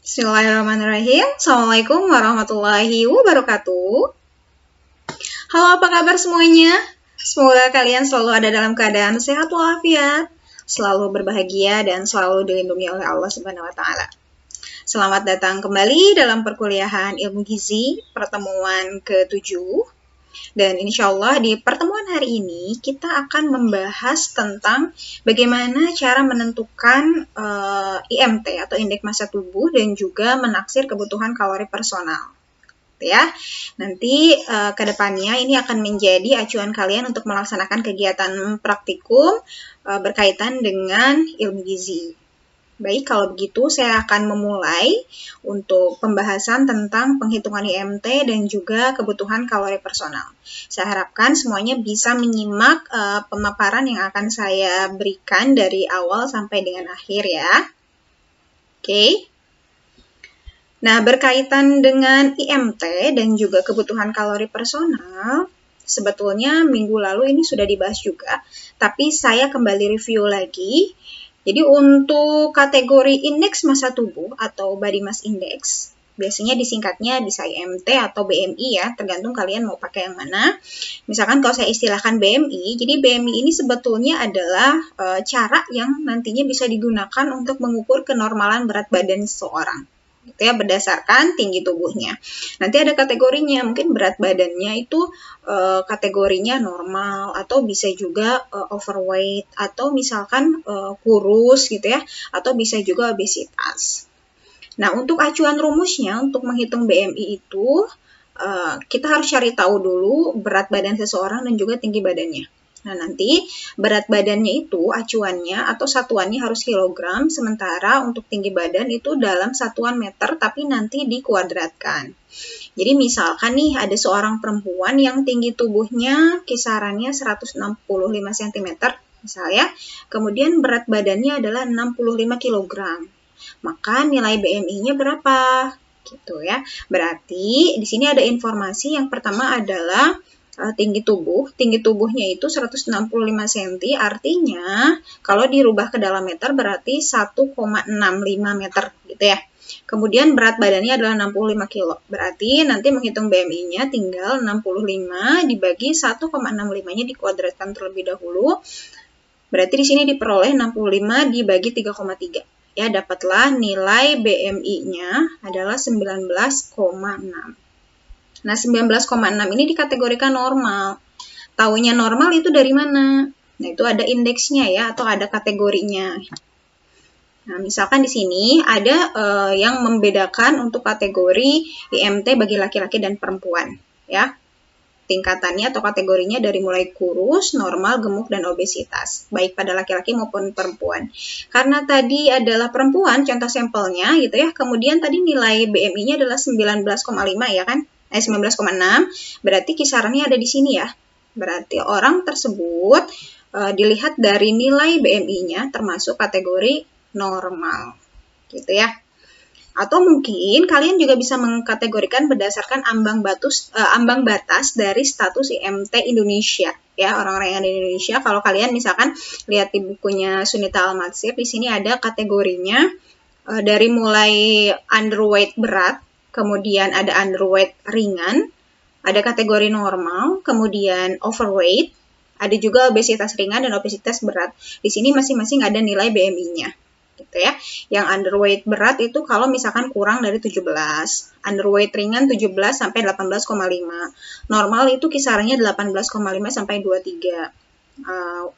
Bismillahirrahmanirrahim. Assalamualaikum warahmatullahi wabarakatuh. Halo, apa kabar semuanya? Semoga kalian selalu ada dalam keadaan sehat walafiat, selalu berbahagia dan selalu dilindungi oleh Allah Subhanahu wa taala. Selamat datang kembali dalam perkuliahan Ilmu Gizi pertemuan ke-7. Dan insya Allah di pertemuan hari ini kita akan membahas tentang bagaimana cara menentukan IMT atau indeks massa tubuh dan juga menaksir kebutuhan kalori personal. Ya, nanti ke depannya ini akan menjadi acuan kalian untuk melaksanakan kegiatan praktikum berkaitan dengan ilmu gizi. Baik, kalau begitu saya akan memulai untuk pembahasan tentang penghitungan IMT dan juga kebutuhan kalori personal. Saya harapkan semuanya bisa menyimak pemaparan yang akan saya berikan dari awal sampai dengan akhir ya. Oke. Nah, berkaitan dengan IMT dan juga kebutuhan kalori personal, sebetulnya minggu lalu ini sudah dibahas juga, tapi saya kembali review lagi. Jadi untuk kategori indeks massa tubuh atau body mass index, biasanya disingkatnya bisa IMT atau BMI ya, tergantung kalian mau pakai yang mana. Misalkan kalau saya istilahkan BMI, jadi BMI ini sebetulnya adalah cara yang nantinya bisa digunakan untuk mengukur kenormalan berat badan seseorang. Gitu ya, berdasarkan tinggi tubuhnya. Nanti ada kategorinya, mungkin berat badannya itu kategorinya normal atau bisa juga overweight atau misalkan kurus gitu ya, atau bisa juga obesitas. Nah, untuk acuan rumusnya untuk menghitung BMI itu kita harus cari tahu dulu berat badan seseorang dan juga tinggi badannya. Nah, nanti berat badannya itu acuannya atau satuannya harus kilogram, sementara untuk tinggi badan itu dalam satuan meter, tapi nanti dikuadratkan. Jadi misalkan nih ada seorang perempuan yang tinggi tubuhnya kisarannya 165 cm, misalnya, kemudian berat badannya adalah 65 kg. Maka nilai BMI-nya berapa? Gitu ya. Berarti di sini ada informasi yang pertama adalah tinggi tubuhnya itu 165 cm, artinya kalau dirubah ke dalam meter berarti 1,65 meter gitu ya. Kemudian berat badannya adalah 65 kilo, berarti nanti menghitung BMI-nya tinggal 65 dibagi 1,65-nya dikuadratkan terlebih dahulu, berarti di sini diperoleh 65 dibagi 3,3. Ya, dapatlah nilai BMI-nya adalah 19,6. Nah, 19,6 ini dikategorikan normal. Taunya normal itu dari mana? Nah, itu ada indeksnya ya, atau ada kategorinya. Nah, misalkan di sini ada yang membedakan untuk kategori IMT bagi laki-laki dan perempuan. Ya, tingkatannya atau kategorinya dari mulai kurus, normal, gemuk, dan obesitas, baik pada laki-laki maupun perempuan. Karena tadi adalah perempuan, contoh sampelnya gitu ya, kemudian tadi nilai BMI-nya adalah 19,5 ya kan? 19,6, berarti kisarannya ada di sini ya. Berarti orang tersebut dilihat dari nilai BMI-nya termasuk kategori normal, gitu ya. Atau mungkin kalian juga bisa mengkategorikan berdasarkan ambang batas dari status IMT Indonesia ya, orang-orang yang ada di Indonesia. Kalau kalian misalkan lihat di bukunya Sunita Al-Matsir, di sini ada kategorinya dari mulai underweight berat, kemudian ada underweight ringan, ada kategori normal, kemudian overweight, ada juga obesitas ringan dan obesitas berat. Di sini masing-masing ada nilai BMI-nya. Gitu ya. Yang underweight berat itu kalau misalkan kurang dari 17, underweight ringan 17 sampai 18,5, normal itu kisarannya 18,5 sampai 23,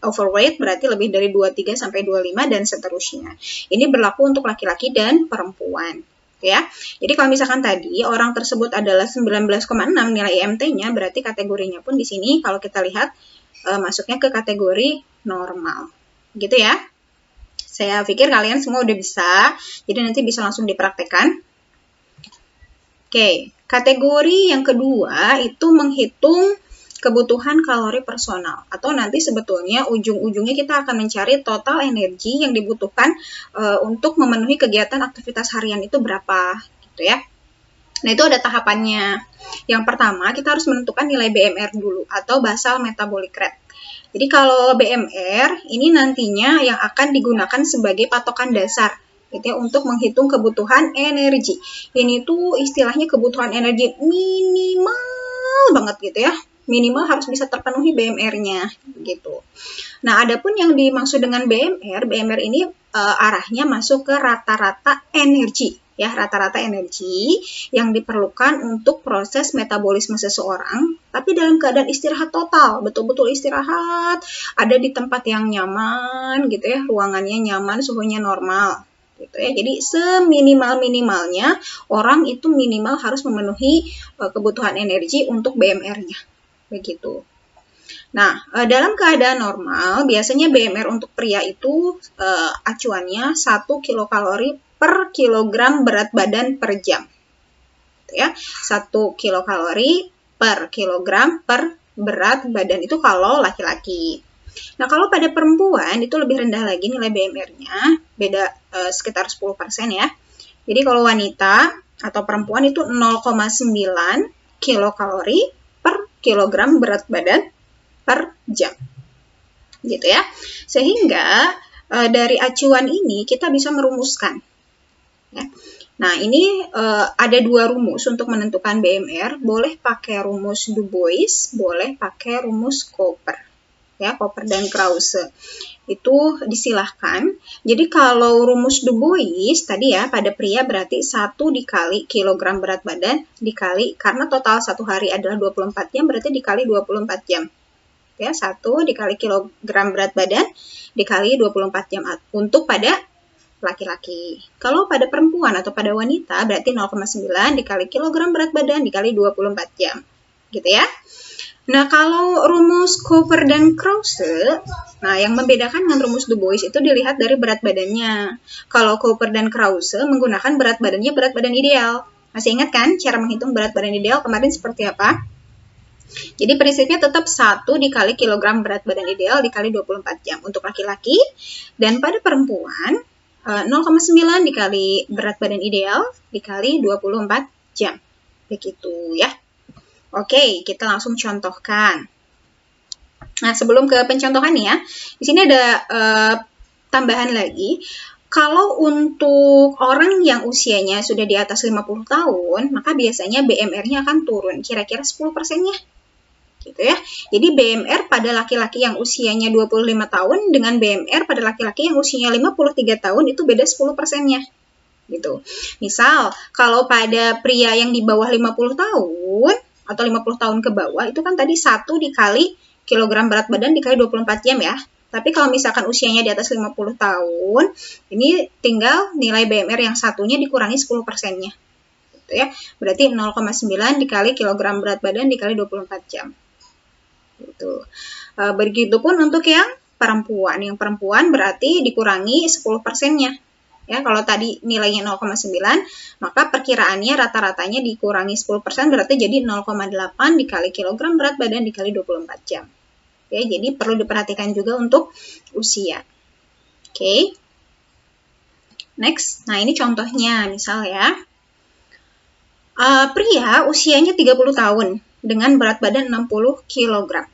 overweight berarti lebih dari 23 sampai 25 dan seterusnya. Ini berlaku untuk laki-laki dan perempuan. Ya. Jadi kalau misalkan tadi orang tersebut adalah 19,6 nilai IMT-nya, berarti kategorinya pun di sini kalau kita lihat masuknya ke kategori normal. Gitu ya. Saya pikir kalian semua udah bisa, jadi nanti bisa langsung dipraktekkan. Oke, kategori yang kedua itu menghitung kebutuhan kalori personal, atau nanti sebetulnya ujung-ujungnya kita akan mencari total energi yang dibutuhkan untuk memenuhi kegiatan aktivitas harian itu berapa, gitu ya. Nah, itu ada tahapannya. Yang pertama, kita harus menentukan nilai BMR dulu, atau basal metabolic rate. Jadi kalau BMR, ini nantinya yang akan digunakan sebagai patokan dasar gitu ya, untuk menghitung kebutuhan energi. Ini tuh istilahnya kebutuhan energi minimal banget gitu ya. Minimal harus bisa terpenuhi BMR-nya gitu. Nah, adapun yang dimaksud dengan BMR ini arahnya masuk ke rata-rata energi ya, rata-rata energi yang diperlukan untuk proses metabolisme seseorang, tapi dalam keadaan istirahat total, betul-betul istirahat, ada di tempat yang nyaman gitu ya, ruangannya nyaman, suhunya normal gitu ya. Jadi seminimal-minimalnya orang itu minimal harus memenuhi kebutuhan energi untuk BMR-nya. Begitu. Nah, dalam keadaan normal, biasanya BMR untuk pria itu acuannya 1 kilokalori per kilogram berat badan per jam. Ya, 1 kilokalori per kilogram per berat badan itu kalau laki-laki. Nah, kalau pada perempuan itu lebih rendah lagi nilai BMR-nya, beda sekitar 10% ya. Jadi kalau wanita atau perempuan itu 0,9 kilokalori per kilogram berat badan per jam. Gitu ya. Sehingga dari acuan ini kita bisa merumuskan. Ya. Nah, ini ada 2 rumus untuk menentukan BMR. Boleh pakai rumus Du Bois, boleh pakai rumus Cooper. Ya, Cooper dan Krause. Itu disilahkan. Jadi kalau rumus Du Bois tadi ya, pada pria berarti 1 dikali kilogram berat badan dikali, karena total 1 hari adalah 24 jam, berarti dikali 24 jam. Ya, 1 dikali kilogram berat badan dikali 24 jam untuk pada laki-laki. Kalau pada perempuan atau pada wanita berarti 0,9 dikali kilogram berat badan dikali 24 jam. Gitu ya. Nah, kalau rumus Cooper dan Krause, nah yang membedakan dengan rumus Du Bois itu dilihat dari berat badannya. Kalau Cooper dan Krause menggunakan berat badan ideal. Masih ingat kan cara menghitung berat badan ideal kemarin seperti apa? Jadi prinsipnya tetap 1 dikali kilogram berat badan ideal dikali 24 jam untuk laki-laki, dan pada perempuan 0,9 dikali berat badan ideal dikali 24 jam. Begitu ya. Oke, kita langsung contohkan. Nah, sebelum ke pencontohan ya, di sini ada tambahan lagi. Kalau untuk orang yang usianya sudah di atas 50 tahun, maka biasanya BMR-nya akan turun, kira-kira 10%-nya. Gitu ya. Jadi BMR pada laki-laki yang usianya 25 tahun dengan BMR pada laki-laki yang usianya 53 tahun itu beda 10%-nya. Gitu. Misal, kalau pada pria yang di bawah 50 tahun atau 50 tahun ke bawah itu kan tadi 1 dikali kilogram berat badan dikali 24 jam ya. Tapi kalau misalkan usianya di atas 50 tahun, ini tinggal nilai BMR yang satunya dikurangi 10%-nya. Gitu ya. Berarti 0,9 dikali kilogram berat badan dikali 24 jam. Gitu. Begitupun untuk yang perempuan. Yang perempuan berarti dikurangi 10%-nya. Ya, kalau tadi nilainya 0,9, maka perkiraannya rata-ratanya dikurangi 10% berarti jadi 0,8 dikali kilogram berat badan dikali 24 jam. Ya, jadi perlu diperhatikan juga untuk usia. Oke. Next. Nah, ini contohnya misal ya. Pria usianya 30 tahun dengan berat badan 60 kg.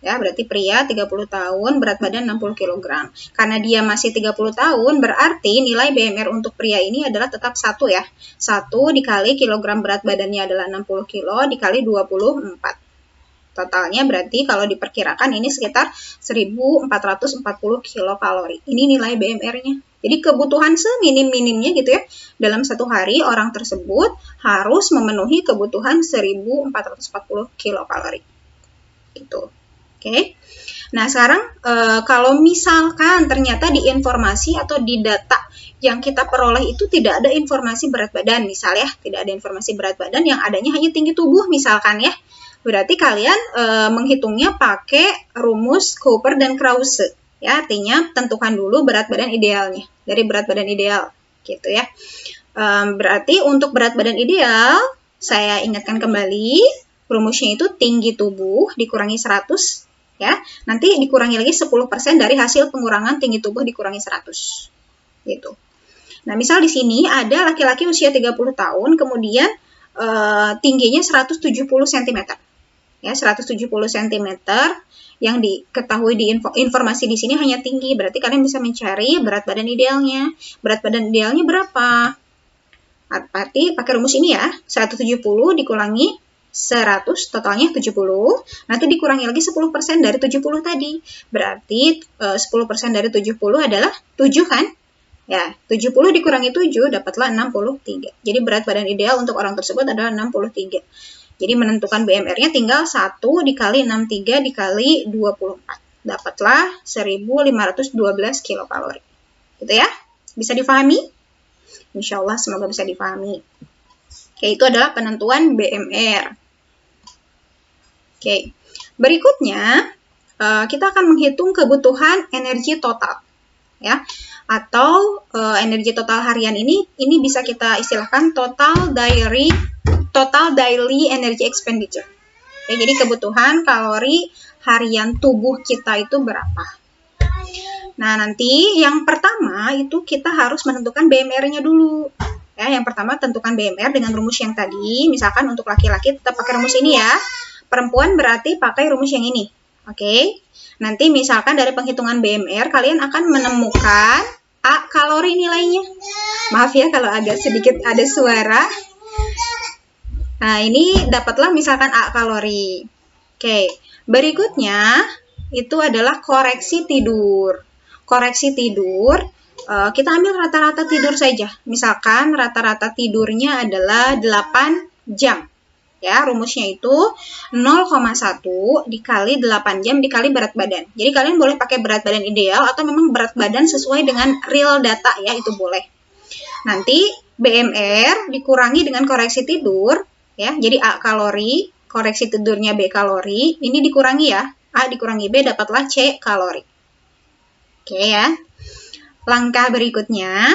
Ya, berarti pria 30 tahun, berat badan 60 kg. Karena dia masih 30 tahun, berarti nilai BMR untuk pria ini adalah tetap 1 ya. 1 dikali kilogram berat badannya adalah 60 kg dikali 24. Totalnya berarti kalau diperkirakan ini sekitar 1440 kilokalori. Ini nilai BMR-nya. Jadi kebutuhan seminim-minimnya gitu ya. Dalam satu hari orang tersebut harus memenuhi kebutuhan 1440 kilokalori. Gitu. Oke. Nah, sekarang kalau misalkan ternyata di informasi atau di data yang kita peroleh itu tidak ada informasi berat badan, misal ya, tidak ada informasi berat badan, yang adanya hanya tinggi tubuh misalkan ya. Berarti kalian menghitungnya pakai rumus Cooper dan Krause. Ya, artinya tentukan dulu berat badan idealnya dari berat badan ideal, gitu ya. Berarti untuk berat badan ideal, saya ingatkan kembali, rumusnya itu tinggi tubuh dikurangi 100. Ya, nanti dikurangi lagi 10% dari hasil pengurangan tinggi tubuh dikurangi 100. Gitu. Nah, misal di sini ada laki-laki usia 30 tahun, kemudian tingginya 170 cm. Ya, 170 cm yang diketahui di informasi di sini hanya tinggi. Berarti kalian bisa mencari berat badan idealnya. Berat badan idealnya berapa? Berarti pakai rumus ini ya, 170 dikurangi 100, totalnya 70. Nanti dikurangi lagi 10% dari 70 tadi. Berarti 10% dari 70 adalah 7 kan? Ya, 70 dikurangi 7 dapatlah 63. Jadi berat badan ideal untuk orang tersebut adalah 63. Jadi menentukan BMR-nya tinggal 1 dikali 63 dikali 24. Dapatlah 1512 kilokalori. Gitu ya? Bisa difahami? Insya Allah semoga bisa difahami. Oke, itu adalah penentuan BMR. Oke, berikutnya kita akan menghitung kebutuhan energi total. Ya, atau energi total harian ini bisa kita istilahkan total daily energy expenditure. Oke, jadi kebutuhan kalori harian tubuh kita itu berapa? Nah, nanti yang pertama itu kita harus menentukan BMR-nya dulu. Ya, yang pertama tentukan BMR dengan rumus yang tadi. Misalkan untuk laki-laki tetap pakai rumus ini ya. Perempuan berarti pakai rumus yang ini. Oke. Nanti misalkan dari penghitungan BMR kalian akan menemukan A kalori nilainya. Maaf ya kalau agak sedikit ada suara. Nah, ini dapatlah misalkan A kalori. Oke, berikutnya itu adalah koreksi tidur. Koreksi tidur, kita ambil rata-rata tidur saja. Misalkan rata-rata tidurnya adalah 8 jam. Ya, rumusnya itu 0,1 dikali 8 jam dikali berat badan. Jadi kalian boleh pakai berat badan ideal atau memang berat badan sesuai dengan real data ya, itu boleh. Nanti BMR dikurangi dengan koreksi tidur ya. Jadi A kalori, koreksi tidurnya B kalori, ini dikurangi ya. A dikurangi B dapatlah C kalori. Oke ya. Langkah berikutnya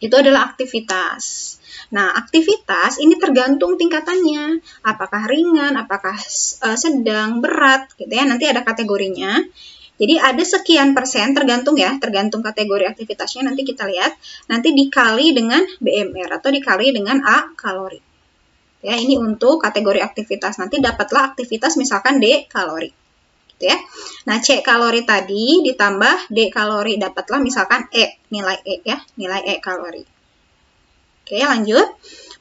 itu adalah aktivitas. Nah, aktivitas ini tergantung tingkatannya. Apakah ringan, apakah sedang, berat, gitu ya. Nanti ada kategorinya. Jadi ada sekian persen tergantung ya, tergantung kategori aktivitasnya. Nanti kita lihat. Nanti dikali dengan BMR atau dikali dengan A kalori. Ya, ini untuk kategori aktivitas. Nanti dapatlah aktivitas misalkan D kalori. Gitu ya. Nah, C kalori tadi ditambah D kalori dapatlah misalkan E, nilai E ya, nilai E kalori. Oke, lanjut.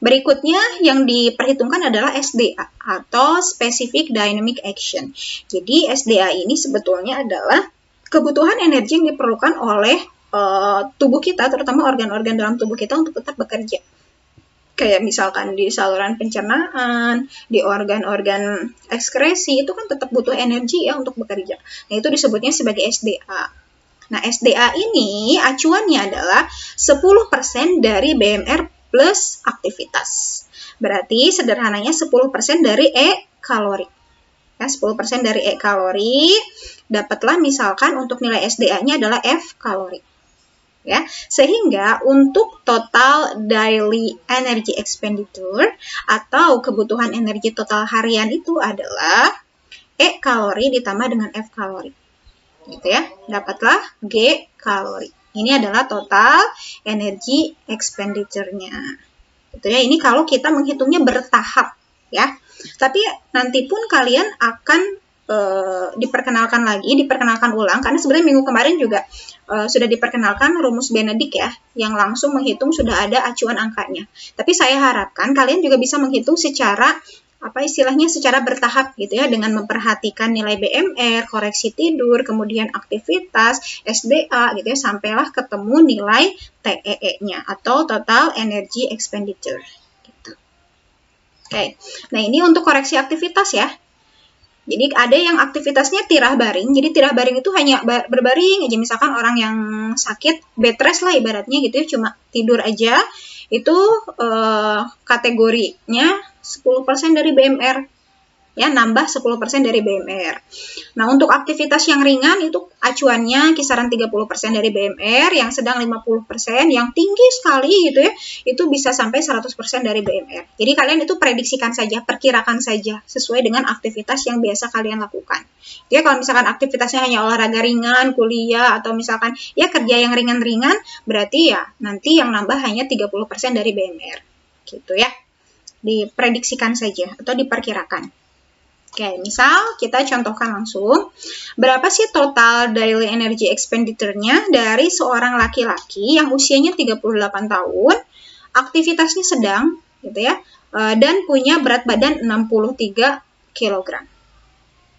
Berikutnya yang diperhitungkan adalah SDA atau Specific Dynamic Action. Jadi SDA ini sebetulnya adalah kebutuhan energi yang diperlukan oleh tubuh kita, terutama organ-organ dalam tubuh kita untuk tetap bekerja. Kayak misalkan di saluran pencernaan, di organ-organ ekskresi, itu kan tetap butuh energi ya untuk bekerja. Nah, itu disebutnya sebagai SDA. Nah, SDA ini acuannya adalah 10% dari BMR plus aktivitas. Berarti sederhananya 10% dari E kalori. Ya, 10% dari E kalori, dapatlah misalkan untuk nilai SDA-nya adalah F kalori. Ya, sehingga untuk total daily energy expenditure atau kebutuhan energi total harian itu adalah E kalori ditambah dengan F kalori. Gitu ya, dapatlah G kalori. Ini adalah total energy expenditure-nya. Gitu ya, ini kalau kita menghitungnya bertahap ya. Tapi nanti pun kalian akan diperkenalkan ulang, karena sebenarnya minggu kemarin juga sudah diperkenalkan rumus Benedict ya, yang langsung menghitung sudah ada acuan angkanya. Tapi saya harapkan kalian juga bisa menghitung secara secara bertahap gitu ya, dengan memperhatikan nilai BMR, koreksi tidur, kemudian aktivitas, SDA gitu ya, sampailah ketemu nilai TEE-nya atau total energy expenditure gitu. Oke. Nah, ini untuk koreksi aktivitas ya. Jadi ada yang aktivitasnya tirah baring. Jadi tirah baring itu hanya berbaring aja, misalkan orang yang sakit bed rest lah ibaratnya gitu ya, cuma tidur aja. Itu kategorinya 10% dari BMR. Ya, nambah 10% dari BMR. Nah, untuk aktivitas yang ringan itu acuannya kisaran 30% dari BMR, yang sedang 50%, yang tinggi sekali gitu ya, itu bisa sampai 100% dari BMR. Jadi kalian itu prediksikan saja, perkirakan saja sesuai dengan aktivitas yang biasa kalian lakukan. Ya, kalau misalkan aktivitasnya hanya olahraga ringan, kuliah, atau misalkan ya kerja yang ringan-ringan, berarti ya nanti yang nambah hanya 30% dari BMR. Gitu ya. Diprediksikan saja atau diperkirakan. Oke, misal kita contohkan langsung, berapa sih total daily energy expenditure-nya dari seorang laki-laki yang usianya 38 tahun, aktivitasnya sedang, gitu ya, dan punya berat badan 63 kg.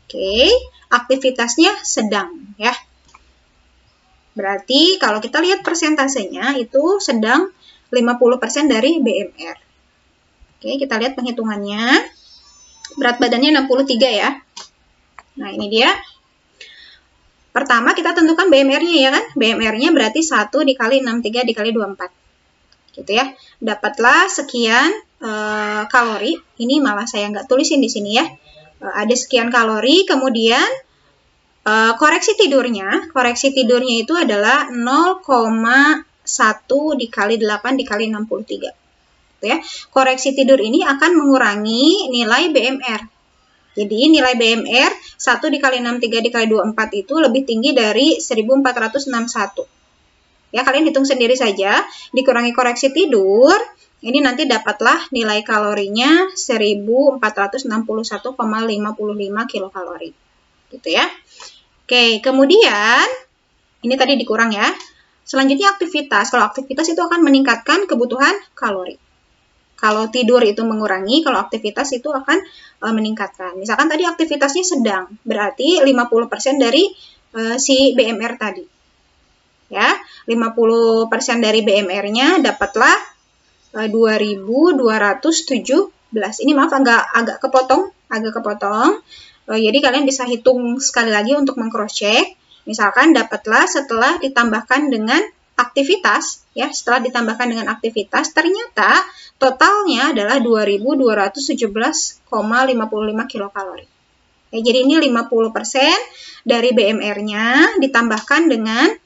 Oke, aktivitasnya sedang, ya. Berarti kalau kita lihat persentasenya itu sedang 50% dari BMR. Oke, kita lihat penghitungannya. Berat badannya 63 ya. Nah, ini dia. Pertama kita tentukan BMR-nya ya kan. BMR-nya berarti 1 dikali 63 dikali 24. Gitu ya. Dapatlah sekian kalori. Ini malah saya nggak tulisin di sini ya. Ada sekian kalori, kemudian koreksi tidurnya. Koreksi tidurnya itu adalah 0,1 dikali 8 dikali 63. Ya. Koreksi tidur ini akan mengurangi nilai BMR. Jadi nilai BMR 1 dikali 63 dikali 24 itu lebih tinggi dari 1461. Ya, kalian hitung sendiri saja, dikurangi koreksi tidur, ini nanti dapatlah nilai kalorinya 1461,55 kilokalori. Gitu ya. Oke, kemudian ini tadi dikurang ya. Selanjutnya aktivitas. Kalau aktivitas itu akan meningkatkan kebutuhan kalori. Kalau tidur itu mengurangi, kalau aktivitas itu akan meningkatkan. Misalkan tadi aktivitasnya sedang, berarti 50% dari si BMR tadi. Ya, 50% dari BMR-nya dapatlah 2217. Ini maaf agak kepotong. Jadi kalian bisa hitung sekali lagi untuk meng-cross-check. Misalkan dapatlah setelah ditambahkan dengan aktivitas, ya, setelah ditambahkan dengan aktivitas, ternyata totalnya adalah 2217,55 kilokalori. Ya, jadi ini 50% dari BMR-nya ditambahkan dengan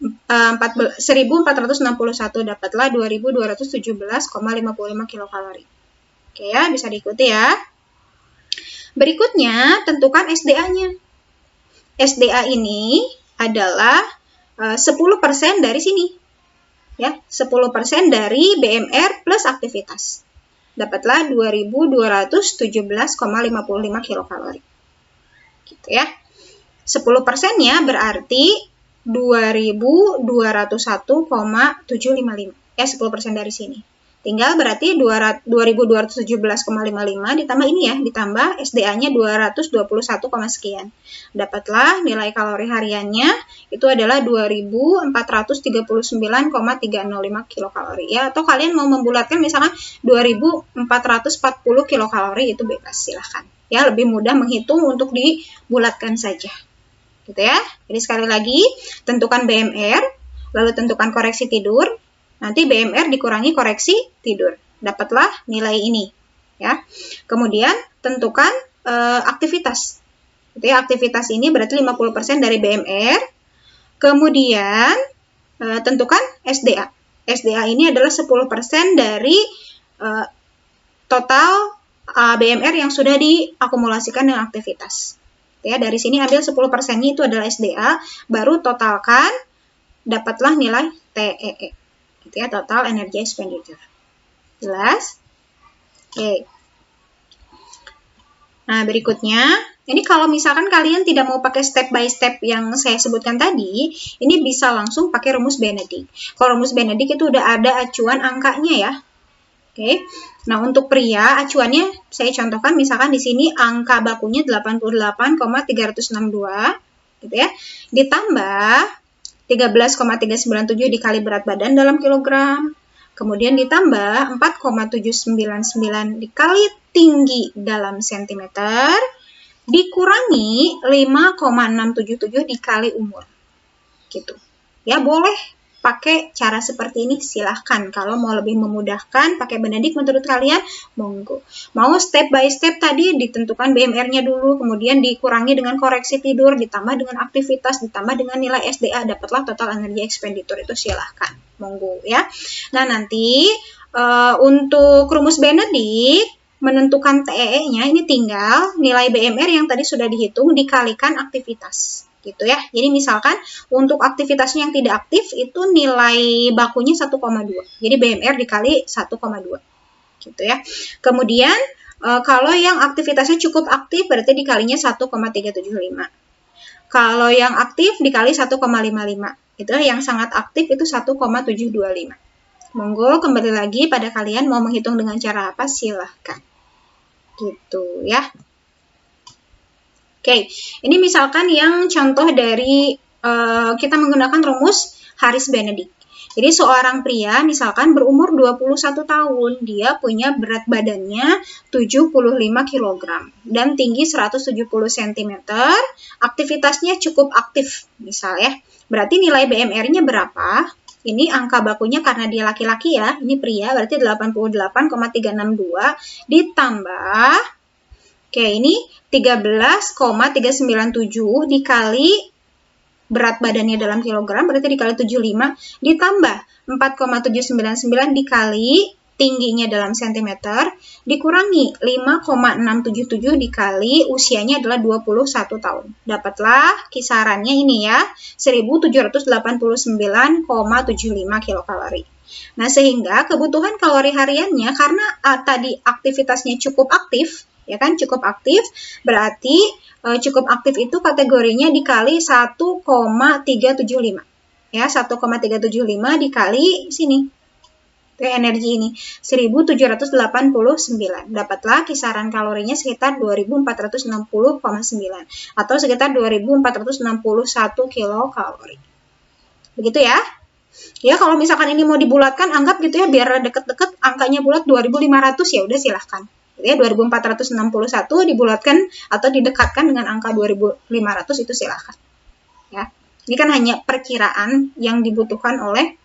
1461, dapatlah 2217,55 kilokalori. Oke ya, bisa diikuti ya. Berikutnya, tentukan SDA-nya. SDA ini adalah 10% dari sini. Ya, 10% dari BMR plus aktivitas. Dapatlah 2217,55 kilokalori. Gitu ya. 10%-nya berarti 2201,755. Ya, 10% dari sini. Tinggal berarti 2217,55 ditambah ini ya, ditambah SDA-nya 221, sekian. Dapatlah nilai kalori hariannya itu adalah 2439,305 kilokalori ya, atau kalian mau membulatkan misalkan 2440 kilokalori itu bebas, silahkan. Ya, lebih mudah menghitung untuk dibulatkan saja. Gitu ya. Jadi sekali lagi, tentukan BMR, lalu tentukan koreksi tidur. Nanti BMR dikurangi koreksi tidur. Dapatlah nilai ini. Ya. Kemudian tentukan aktivitas. Gitu ya, aktivitas ini berarti 50% dari BMR. Kemudian tentukan SDA. SDA ini adalah 10% dari total BMR yang sudah diakumulasikan dengan aktivitas. Ya, dari sini ambil 10%-nya itu adalah SDA, baru totalkan, dapatlah nilai TEE. Gitu ya, total energy expenditure. Jelas? Oke. Nah, berikutnya, ini kalau misalkan kalian tidak mau pakai step by step yang saya sebutkan tadi, ini bisa langsung pakai rumus Benedict. Kalau rumus Benedict itu udah ada acuan angkanya ya. Oke. Nah, untuk pria, acuannya saya contohkan misalkan di sini angka bakunya 88,362 gitu ya. Ditambah 13,397 dikali berat badan dalam kilogram. Kemudian ditambah 4,799 dikali tinggi dalam sentimeter, dikurangi 5,677 dikali umur. Gitu. Ya, boleh pakai cara seperti ini, silahkan. Kalau mau lebih memudahkan, pakai Benedict menurut kalian, monggo. Mau step by step tadi, ditentukan BMR-nya dulu, kemudian dikurangi dengan koreksi tidur, ditambah dengan aktivitas, ditambah dengan nilai SDA, dapatlah total energy expenditure, itu silahkan. Monggo ya. Nah, nanti untuk rumus Benedict, menentukan TEE-nya, ini tinggal nilai BMR yang tadi sudah dihitung dikalikan aktivitas. Gitu ya. Jadi misalkan untuk aktivitasnya yang tidak aktif itu nilai bakunya 1,2. Jadi BMR dikali 1,2. Gitu ya. Kemudian Kalau yang aktivitasnya cukup aktif berarti dikalinya 1,375. Kalau yang aktif dikali 1,55. Itu yang sangat aktif itu 1,725. Monggo kembali lagi pada kalian mau menghitung dengan cara apa silahkan. Gitu ya. Oke, ini misalkan yang contoh dari kita menggunakan rumus Harris-Benedict. Jadi seorang pria misalkan berumur 21 tahun, dia punya berat badannya 75 kg dan tinggi 170 cm, aktivitasnya cukup aktif misal ya. Berarti nilai BMR-nya berapa? Ini angka bakunya karena dia laki-laki ya, ini pria berarti 88,362 ditambah, oke ini 13,397 dikali berat badannya dalam kilogram berarti dikali 75 ditambah 4,799 dikali tingginya dalam sentimeter dikurangi 5,677 dikali usianya adalah 21 tahun. Dapatlah kisarannya ini ya, 1789,75 kilokalori. Nah, sehingga kebutuhan kalori hariannya karena tadi aktivitasnya cukup aktif, ya kan, cukup aktif, berarti cukup aktif itu kategorinya dikali 1,375. Ya, 1,375 dikali sini. Energi ini 1789. Dapatlah kisaran kalorinya sekitar 2460,9 atau sekitar 2461 kilokalori. Begitu ya. Ya, kalau misalkan ini mau dibulatkan, anggap gitu ya, biar deket-deket angkanya bulat 2500 ya udah silahkan. Ya, 2461 dibulatkan atau didekatkan dengan angka 2500 itu silahkan. Ya. Ini kan hanya perkiraan yang dibutuhkan oleh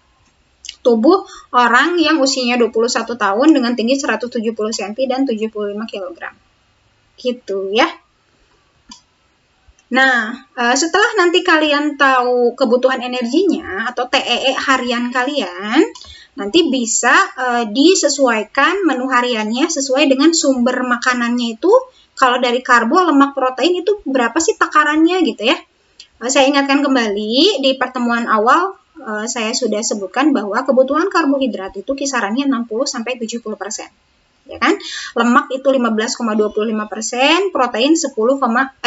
tubuh orang yang usianya 21 tahun dengan tinggi 170 cm dan 75 kg. Gitu ya. Nah, setelah nanti kalian tahu kebutuhan energinya atau TEE harian kalian, nanti bisa disesuaikan menu hariannya sesuai dengan sumber makanannya itu. Kalau dari karbo, lemak, protein itu berapa sih takarannya gitu ya. Saya ingatkan kembali di pertemuan awal saya sudah sebutkan bahwa kebutuhan karbohidrat itu kisarannya 60-70%. Ya kan? Lemak itu 15,25%, protein 10-25%.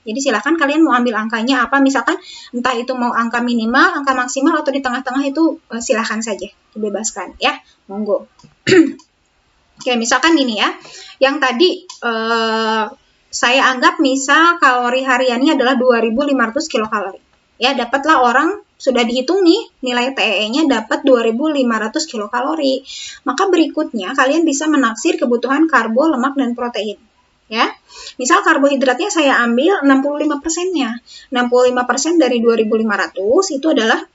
Jadi silakan kalian mau ambil angkanya apa, misalkan entah itu mau angka minimal, angka maksimal atau di tengah-tengah itu silakan saja, dibebaskan ya, monggo. Oke, misalkan gini ya, yang tadi saya anggap misal kalori hariannya adalah 2500 kilokalori. Ya, dapatlah orang sudah dihitung nih nilai TEE-nya dapat 2500 kilokalori. Maka berikutnya kalian bisa menaksir kebutuhan karbo, lemak, dan protein. Ya, misal karbohidratnya saya ambil 65%-nya. 65% dari 2500 itu adalah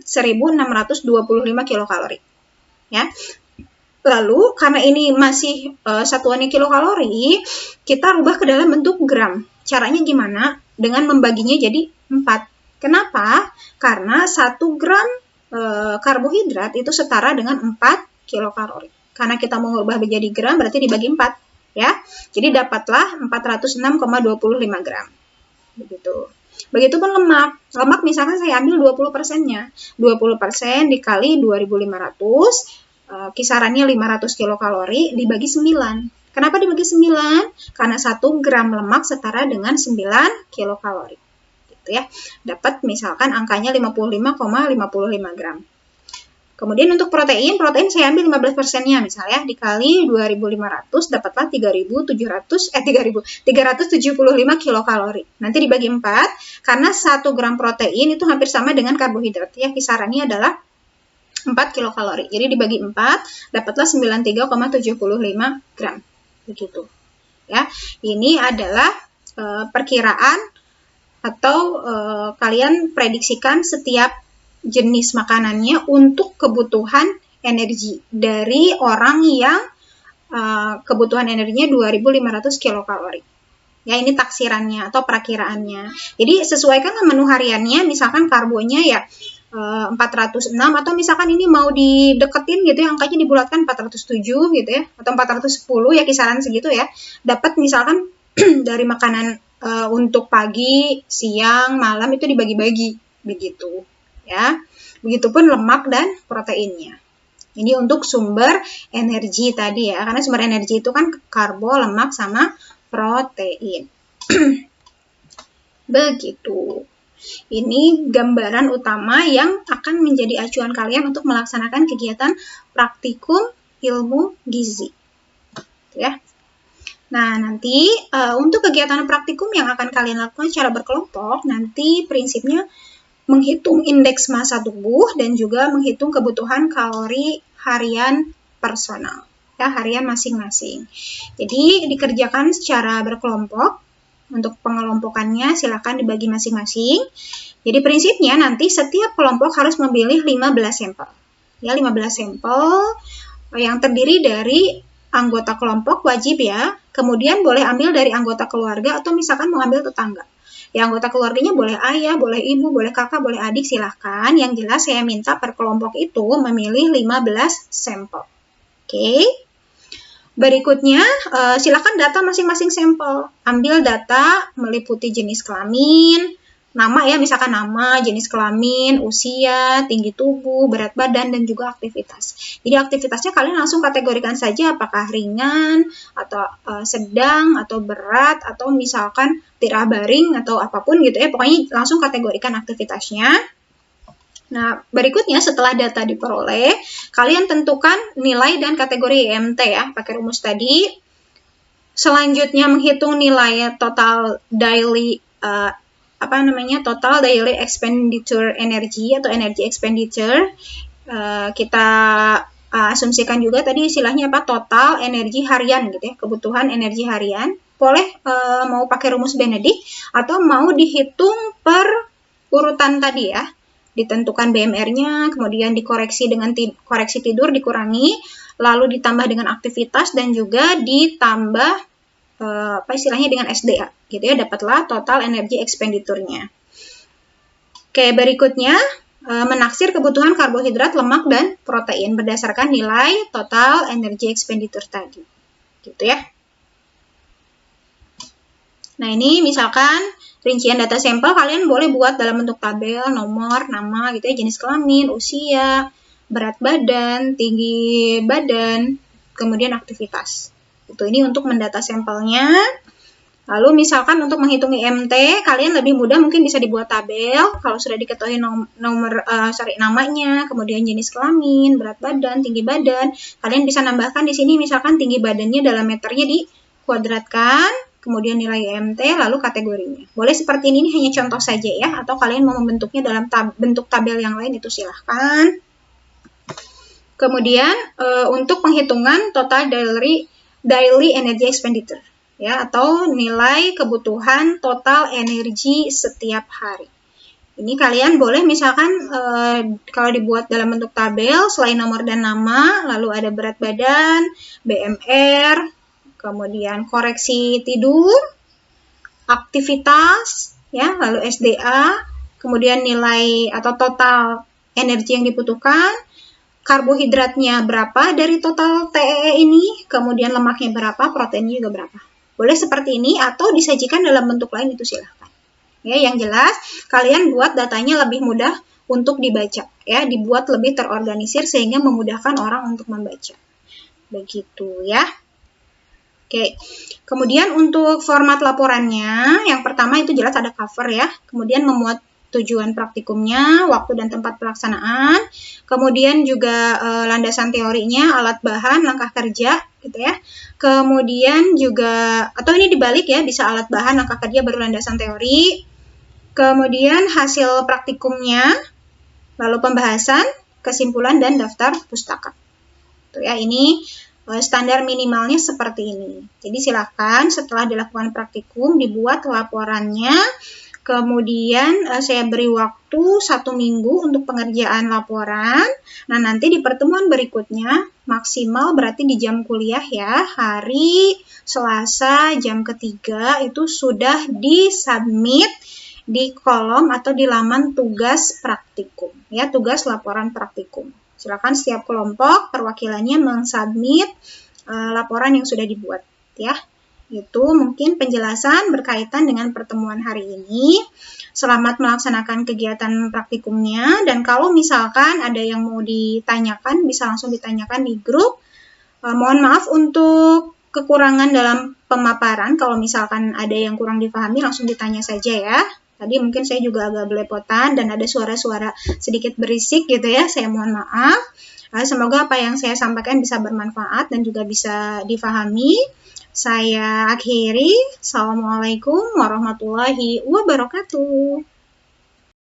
1625 kilokalori. Ya. Lalu karena ini masih satuannya kilokalori, kita rubah ke dalam bentuk gram. Caranya gimana? Dengan membaginya jadi 4. Kenapa? Karena 1 gram karbohidrat itu setara dengan 4 kilokalori. Karena kita mau merubah menjadi gram berarti dibagi 4. Ya. Jadi dapatlah 406,25 gram. Begitu. Begitupun lemak. Lemak misalkan saya ambil 20%-nya. 20% dikali 2500, kisarannya 500 kilokalori dibagi 9. Kenapa dibagi 9? Karena 1 gram lemak setara dengan 9 kilokalori. Ya, dapat misalkan angkanya 55,55 gram. Kemudian untuk protein saya ambil 15%-nya misalnya dikali 2500 dapatlah 375 kilokalori. Nanti dibagi 4 karena 1 gram protein itu hampir sama dengan karbohidrat ya, kisarannya adalah 4 kilokalori. Jadi dibagi 4 dapatlah 93,75 gram. Begitu. Ya. Ini adalah perkiraan atau kalian prediksikan setiap jenis makanannya untuk kebutuhan energi dari orang yang kebutuhan energinya 2500 kilokalori. Ya, ini taksirannya atau perakiraannya. Jadi sesuaikan menu hariannya, misalkan karbonya ya 406 atau misalkan ini mau dideketin gitu ya, angkanya dibulatkan 407 gitu ya, atau 410 ya, kisaran segitu ya. Dapat misalkan dari makanan untuk pagi, siang, malam itu dibagi-bagi begitu ya. Begitupun lemak dan proteinnya. Ini untuk sumber energi tadi ya, karena sumber energi itu kan karbo, lemak, sama protein. Begitu. Ini gambaran utama yang akan menjadi acuan kalian untuk melaksanakan kegiatan praktikum ilmu gizi. Ya. Nah, nanti untuk kegiatan praktikum yang akan kalian lakukan secara berkelompok, nanti prinsipnya menghitung indeks massa tubuh dan juga menghitung kebutuhan kalori harian personal, ya, harian masing-masing. Jadi dikerjakan secara berkelompok. Untuk pengelompokannya silakan dibagi masing-masing. Jadi prinsipnya nanti setiap kelompok harus memilih 15 sampel. Ya, 15 sampel yang terdiri dari anggota kelompok wajib ya. Kemudian boleh ambil dari anggota keluarga atau misalkan mau ambil tetangga. Ya, anggota keluarganya boleh ayah, boleh ibu, boleh kakak, boleh adik, silahkan. Yang jelas saya minta per kelompok itu memilih 15 sampel. Oke. Berikutnya, silakan data masing-masing sampel. Ambil data meliputi jenis kelamin, nama ya, misalkan nama, jenis kelamin, usia, tinggi tubuh, berat badan, dan juga aktivitas. Jadi aktivitasnya kalian langsung kategorikan saja apakah ringan, atau sedang, atau berat, atau misalkan tirah baring, atau apapun gitu ya. Pokoknya langsung kategorikan aktivitasnya. Nah, berikutnya setelah data diperoleh, kalian tentukan nilai dan kategori IMT ya, pakai rumus tadi. Selanjutnya menghitung nilai total daily total daily expenditure energy atau energy expenditure. Kita asumsikan juga tadi istilahnya apa? Total energi harian gitu ya, kebutuhan energi harian. Boleh mau pakai rumus Benedict atau mau dihitung per urutan tadi ya. Ditentukan BMR-nya, kemudian dikoreksi dengan koreksi tidur dikurangi, lalu ditambah dengan aktivitas dan juga ditambah istilahnya dengan SDA, gitu ya, dapatlah total energi expenditure-nya. Oke, berikutnya menaksir kebutuhan karbohidrat, lemak, dan protein berdasarkan nilai total energi expenditure tadi, gitu ya. Nah, ini misalkan rincian data sampel kalian boleh buat dalam bentuk tabel, nomor, nama gitu ya, jenis kelamin, usia, berat badan, tinggi badan, kemudian aktivitas. Itu ini untuk mendata sampelnya. Lalu misalkan untuk menghitung IMT, kalian lebih mudah mungkin bisa dibuat tabel kalau sudah diketahui namanya, kemudian jenis kelamin, berat badan, tinggi badan. Kalian bisa nambahkan di sini misalkan tinggi badannya dalam meternya dikuadratkan. Kemudian nilai IMT, lalu kategorinya. Boleh seperti ini hanya contoh saja ya, atau kalian mau membentuknya dalam bentuk tabel yang lain itu silahkan. Kemudian untuk penghitungan total daily energy expenditure, ya, atau nilai kebutuhan total energi setiap hari. Ini kalian boleh misalkan kalau dibuat dalam bentuk tabel, selain nomor dan nama, lalu ada berat badan, BMR, kemudian koreksi tidur, aktivitas, ya, lalu SDA, kemudian nilai atau total energi yang dibutuhkan, karbohidratnya berapa dari total TEE ini, kemudian lemaknya berapa, proteinnya juga berapa. Boleh seperti ini atau disajikan dalam bentuk lain itu silahkan. Ya, yang jelas kalian buat datanya lebih mudah untuk dibaca, ya, dibuat lebih terorganisir sehingga memudahkan orang untuk membaca. Begitu ya. Oke, kemudian untuk format laporannya, yang pertama itu jelas ada cover ya, kemudian memuat tujuan praktikumnya, waktu dan tempat pelaksanaan, kemudian juga landasan teorinya, alat bahan, langkah kerja, gitu ya. Kemudian juga, atau ini dibalik ya, bisa alat bahan, langkah kerja, baru landasan teori. Kemudian hasil praktikumnya, lalu pembahasan, kesimpulan, dan daftar pustaka. Tuh ya, ini standar minimalnya seperti ini. Jadi silakan setelah dilakukan praktikum dibuat laporannya. Kemudian saya beri waktu 1 minggu untuk pengerjaan laporan. Nah, nanti di pertemuan berikutnya maksimal berarti di jam kuliah ya, hari Selasa jam ketiga itu sudah disubmit di kolom atau di laman tugas praktikum ya, tugas laporan praktikum. Silakan setiap kelompok perwakilannya mensubmit laporan yang sudah dibuat ya. Itu mungkin penjelasan berkaitan dengan pertemuan hari ini. Selamat melaksanakan kegiatan praktikumnya, dan kalau misalkan ada yang mau ditanyakan, bisa langsung ditanyakan di grup. Mohon maaf untuk kekurangan dalam pemaparan, kalau misalkan ada yang kurang dipahami langsung ditanya saja ya. Tadi mungkin saya juga agak belepotan dan ada suara-suara sedikit berisik gitu ya, saya mohon maaf. Semoga apa yang saya sampaikan bisa bermanfaat dan juga bisa difahami. Saya akhiri. Assalamualaikum warahmatullahi wabarakatuh.